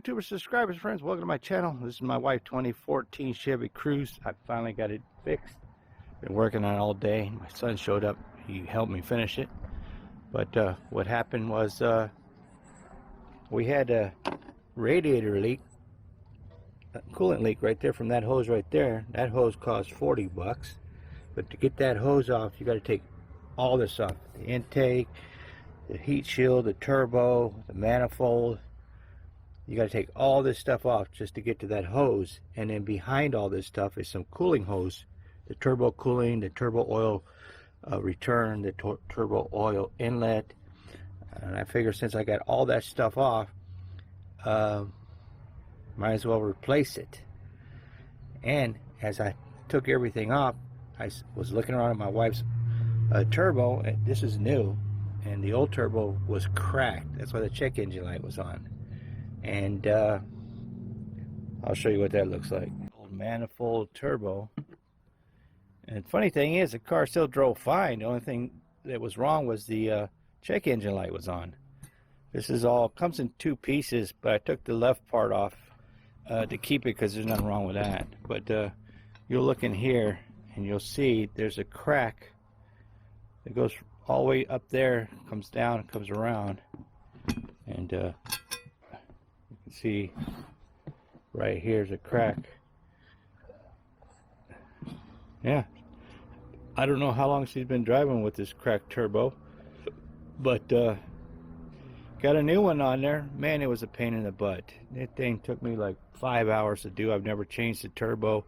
YouTuber subscribers, friends, welcome to my channel. This is my wife 2014 Chevy Cruze. I finally got it fixed. Been working on it all day. My son showed up. He helped me finish it. But what happened was we had a radiator leak, a coolant leak right there from that hose right there. That hose cost 40 bucks. But to get that hose off, you got to take all this off. The intake, the heat shield, the turbo, the manifold. You got to take all this stuff off just to get to that hose. And then behind all this stuff is some cooling hose. The turbo cooling, the turbo oil return, the turbo oil inlet. And I figure since I got all that stuff off, might as well replace it. And as I took everything off, I was looking around at my wife's turbo, and this is new, and the old turbo was cracked. That's why the check engine light was on. And I'll show you what that looks like. Old manifold turbo. And funny thing is, the car still drove fine. The only thing that was wrong was the check engine light was on. This is all comes in two pieces, but I took the left part off to keep it because there's nothing wrong with that. But you'll look in here and you'll see there's a crack. It goes all the way up there, comes down, and comes around, and you can see right here's a crack. Yeah, I don't know how long she's been driving with this cracked turbo, but got a new one on there. Man, it was a pain in the butt. That thing took me like 5 hours to do. I've never changed the turbo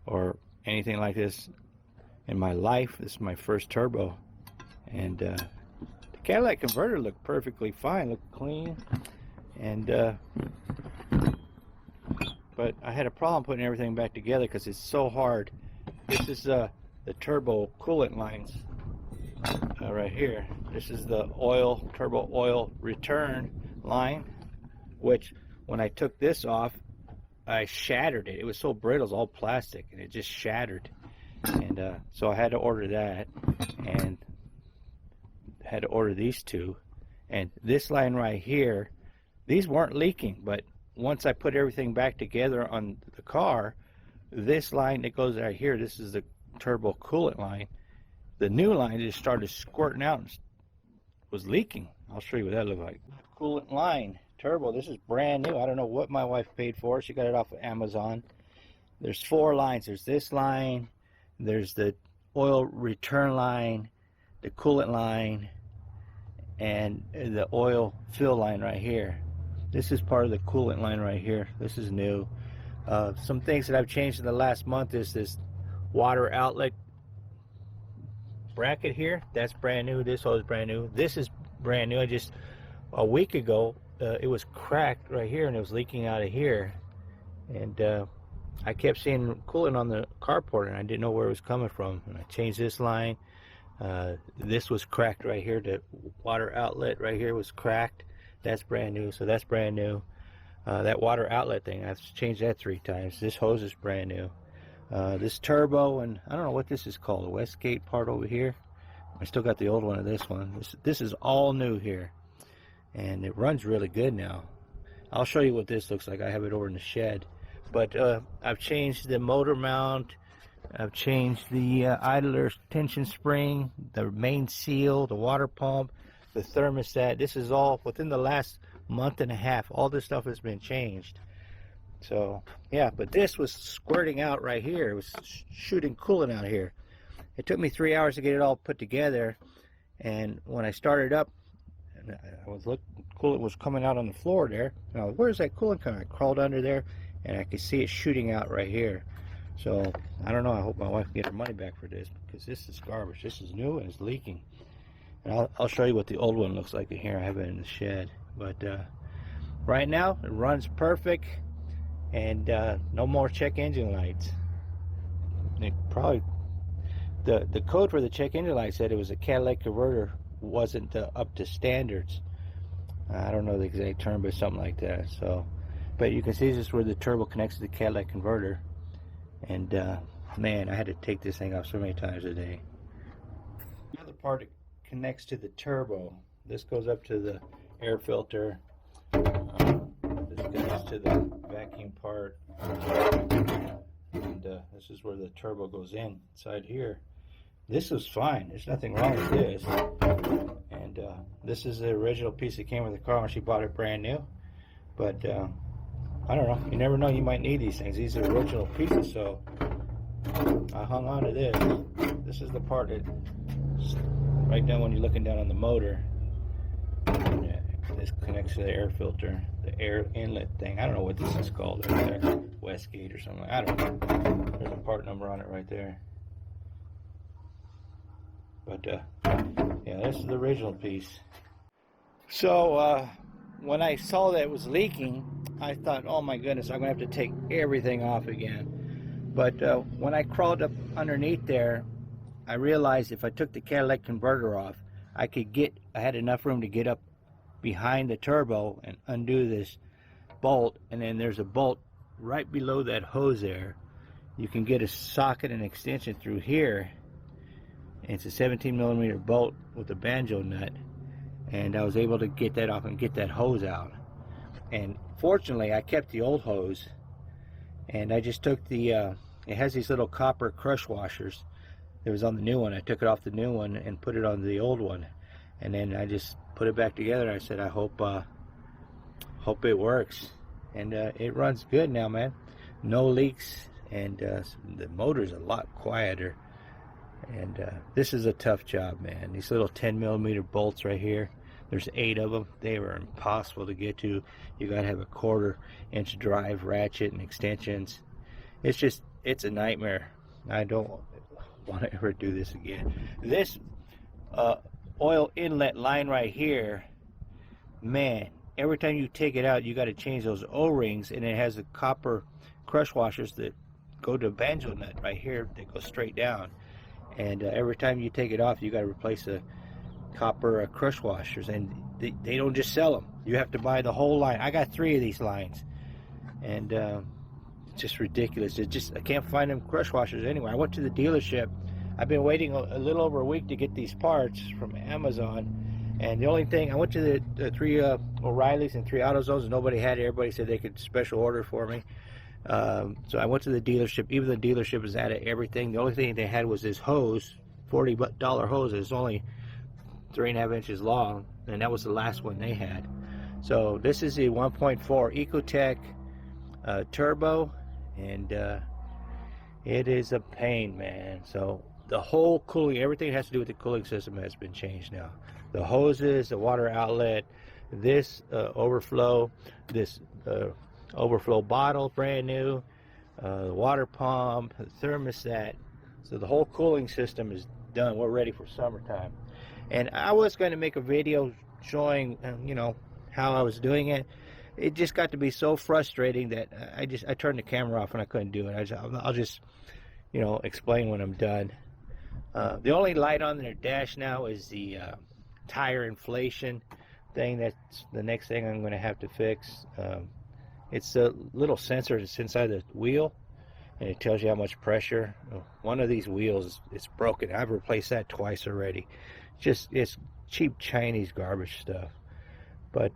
or anything like this in my life. This is my first turbo. And the catalytic converter looked perfectly fine, looked clean. And but I had a problem putting everything back together because it's so hard. This is the turbo coolant lines right here. This is the oil, turbo oil return line, which when I took this off, I shattered it. It was so brittle, it was all plastic, and it just shattered. And so I had to order that, and had to order these two. And this line right here, these weren't leaking, but once I put everything back together on the car, this line that goes right here, this is the turbo coolant line. The new line just started squirting out and was leaking. I'll show you what that looked like. Coolant line, turbo. This is brand new. I don't know what my wife paid for it. She got it off of Amazon. There's 4 lines. There's this line. There's the oil return line, the coolant line, and the oil fill line right here. This is part of the coolant line right here. This is new. Some things that I've changed in the last month is this water outlet bracket here. That's brand new. This hose is brand new. This is brand new. I just a week ago it was cracked right here and it was leaking out of here, and I kept seeing coolant on the carport and I didn't know where it was coming from, and I changed this line. This was cracked right here. The water outlet right here was cracked. That's brand new. So that's brand new. That water outlet thing, I've changed that 3 times. This hose is brand new. This turbo, and I don't know what this is called, the Westgate part over here. I still got the old one of this one. This is all new here, and it runs really good now. I'll show you what this looks like. I have it over in the shed. But I've changed the motor mount. I've changed the idler tension spring, the main seal, the water pump, the thermostat. This is all within the last month and a half. All this stuff has been changed. So yeah, but this was squirting out right here. It was shooting coolant out here. It took me 3 hours to get it all put together, and when I started up, and I was looking, coolant was coming out on the floor there. And I was, where's that coolant coming? I crawled under there, and I could see it shooting out right here. So I don't know. I hope my wife can get her money back for this, because this is garbage. This is new and it's leaking. And I'll show you what the old one looks like in here. I have it in the shed. But right now it runs perfect, and no more check engine lights. They probably the code for the check engine light said it was a catalytic converter wasn't up to standards. I don't know the exact term, but something like that. So, but you can see this is where the turbo connects to the catalytic converter. And man, I had to take this thing off so many times a day. The other part that connects to the turbo, this goes up to the air filter. This connects to the vacuum part, and this is where the turbo goes inside here. This is fine. There's nothing wrong with this. And this is the original piece that came with the car when she bought it brand new. But I don't know. You never know. You might need these things. These are original pieces, so I hung on to this. This is the part that right down when you're looking down on the motor. And, this connects to the air filter, the air inlet thing. I don't know what this is called. Westgate or something. I don't know. There's a part number on it right there. But yeah, this is the original piece. So when I saw that it was leaking, I thought, oh my goodness, I'm gonna have to take everything off again. But when I crawled up underneath there, I realized if I took the catalytic converter off, I had enough room to get up behind the turbo and undo this bolt, and then there's a bolt right below that hose there. You can get a socket and extension through here. It's a 17mm bolt with a banjo nut, and I was able to get that off and get that hose out. And fortunately I kept the old hose, and I just took the it has these little copper crush washers that was on the new one. I took it off the new one and put it on the old one, and then I just put it back together. I said, I hope it works, and it runs good now, man. No leaks, and the motor's a lot quieter. And this is a tough job, man. These little 10mm bolts right here, there's 8 of them. They were impossible to get to. You gotta have a 1/4-inch drive ratchet and extensions. It's a nightmare. I don't want to ever do this again. This oil inlet line right here, man, every time you take it out, you got to change those O-rings, and it has the copper crush washers that go to a banjo nut right here that go straight down. And every time you take it off, you got to replace the copper crush washers, and they don't just sell them. You have to buy the whole line. I got 3 of these lines, and it's just ridiculous. I can't find them crush washers anywhere. I went to the dealership. I've been waiting a little over a week to get these parts from Amazon, and the only thing, I went to the 3 O'Reillys and 3 AutoZones, and nobody had it. Everybody said they could special order for me. So I went to the dealership. Even the dealership was out of everything. The only thing they had was this hose, $40 hose. It's only 3.5 inches long, and that was the last one they had. So this is the 1.4 Ecotech turbo, and it is a pain, man. So the whole cooling, everything that has to do with the cooling system has been changed now. The hoses, the water outlet, this overflow, this overflow bottle, brand new, the water pump, the thermostat. So the whole cooling system is done. We're ready for summertime. And I was going to make a video showing, you know, how I was doing it. It just got to be so frustrating that I turned the camera off and I couldn't do it. I'll just, you know, explain when I'm done. The only light on their dash now is the tire inflation thing. That's the next thing I'm going to have to fix. It's a little sensor that's inside the wheel, and it tells you how much pressure. One of these wheels is broken. I've replaced that twice already. It's cheap Chinese garbage stuff. But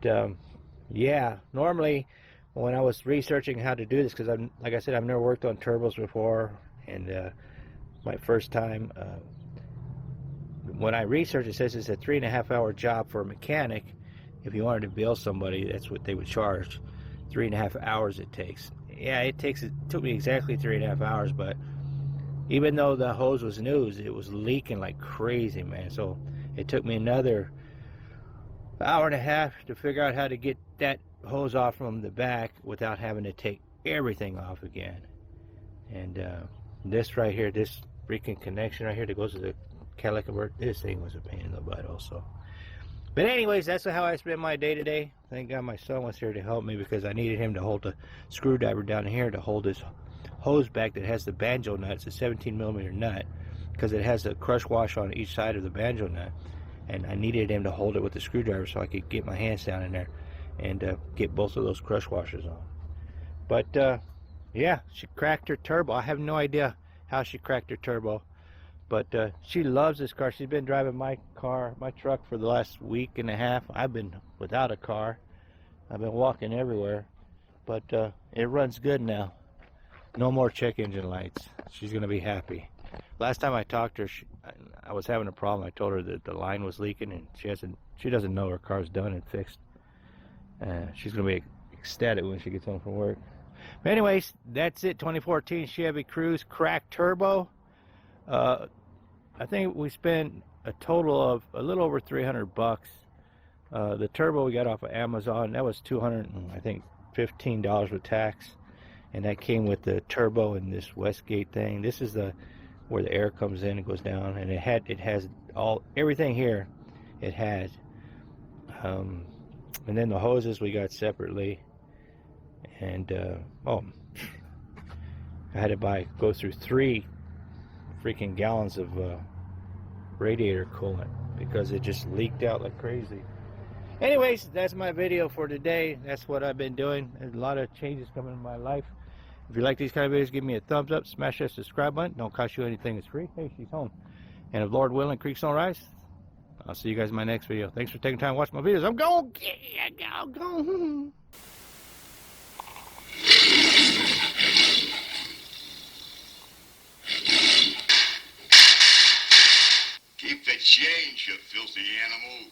yeah, normally when I was researching how to do this, because like I said, I've never worked on turbos before, and my first time, when I researched, it says it's a 3.5-hour job for a mechanic. If you wanted to bill somebody, that's what they would charge. 3.5 hours it takes. Yeah, it took me exactly 3.5 hours, but even though the hose was new, it was leaking like crazy, man. So it took me another 1.5 hours to figure out how to get that hose off from the back without having to take everything off again. And this right here, this freaking connection right here that goes to the catalytic converter, this thing was a pain in the butt also. But anyways, that's how I spend my day today. Thank God my son was here to help me, because I needed him to hold the screwdriver down here to hold this hose back that has the banjo nut. It's a 17mm nut, because it has a crush wash on each side of the banjo nut. And I needed him to hold it with the screwdriver so I could get my hands down in there and get both of those crush washers on. But yeah, she cracked her turbo. I have no idea how she cracked her turbo. But she loves this car. She's been driving my truck for the last 1.5 weeks. I've been without a car. I've been walking everywhere. but it runs good now. No more check engine lights. She's gonna be happy. Last time I talked to her, I was having a problem. I told her that the line was leaking, and she doesn't know her car's done and fixed. She's gonna be ecstatic when she gets home from work. But anyways, that's it. 2014 Chevy Cruze cracked turbo. I think we spent a total of a little over 300 bucks. The turbo we got off of Amazon, that was $215 with tax, and that came with the turbo and this Westgate thing. This is where the air comes in and goes down, and it has everything here. It has, and then the hoses we got separately, and I had to go through 3 freaking gallons of radiator coolant because it just leaked out like crazy. Anyways, that's my video for today. That's what I've been doing. There's a lot of changes coming in my life. If you like these kind of videos, give me a thumbs up, smash that subscribe button. Don't cost you anything, it's free. Hey, she's home. And if Lord willing, creeks don't rise, I'll see you guys in my next video. Thanks for taking time to watch my videos. I'm going. Keep the change, you filthy animal.